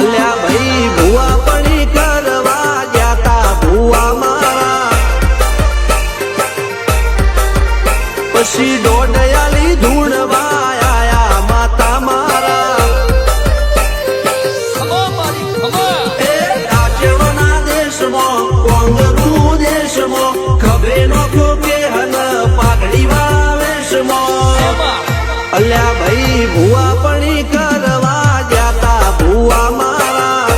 અલ્યા ભાઈ ભુવા પણી કરવા ગયા તા ભુવા મારા, પછી દોડયાલી ધૂણવા આયા માતા મારા. એ કાચેડોના દેશમાં કોંગરું દેશમાં ખભે નોખો કે હન પાઘડી વાવેશમાં. અલ્યા ભાઈ ભુવા પણી કરવા ગયા તા ભુવા મારા,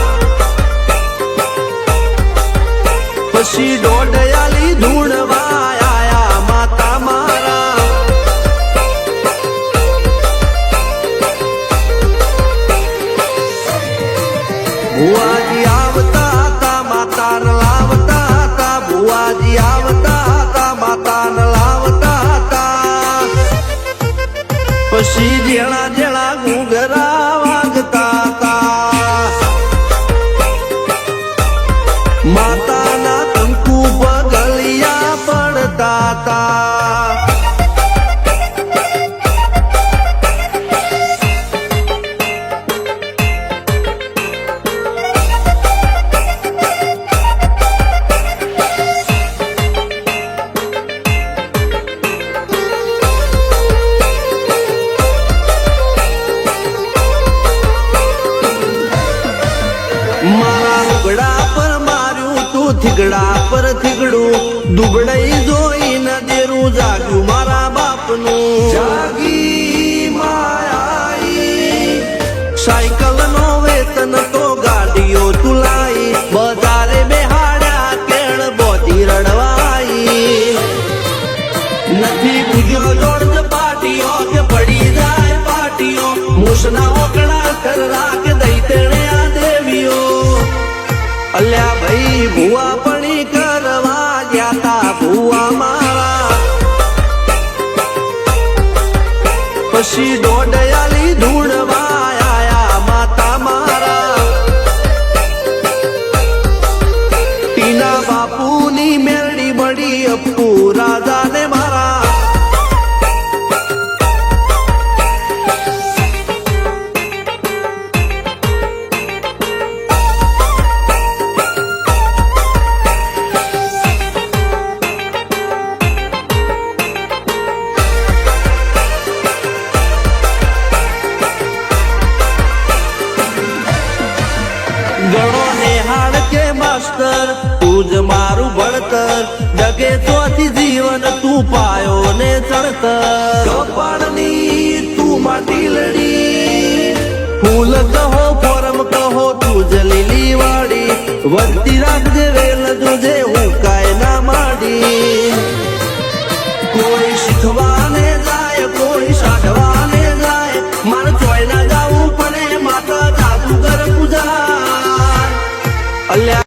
પછી દોડયાલી ધૂણવા આયા માતા મારા. ભુવાજી આવતા હતા માતાને લાવતા હતા, ભુવાજી આવતા હતા માતાને લાવતા હતા. પછી જેણા જેણા ઘૂંઘરા વાગતા હતા, માતાના કંકુ પગલિયા પડતા હતા. મારા લુગડા પર માર્યું તું થીગડા પર થીગડું, દુબળઈ જોઈને દેરું જાગ્યું મારા બાપનું. જાગી માયાઈ સાયકલ નો વેતન તો ગાડીઓ તુલાઈ, બજારે બેહાડ્યા કેળ બોધી રડવાઈ. નથી ગુજરો જોડ પાટીઓ કે પડી જાય પાટીઓ, મૂસના ઓકડા કર કે દઈ તેણે આ દેવીઓ. અલ્યા ભાઈ ભુવા પણી કરવા ગયા તા ભુવા મારા, પછી દોડયાલી ધૂણવા આયા માતા મારા. ટીના બાપુની મેરડી બળી અપ્પુ રાજાને મારા. ગણો નેહાળ કે માસ્ટર તું જ મારું ભણતર, જગે તોથી જીવન તું પાયો ને ચણતર. કપાળની તું માટી લડી, ફૂલ કહો ફોરમ કહો તું જ લીલી વાડી, વધતી રાખજે વેલ જોજે હું કાય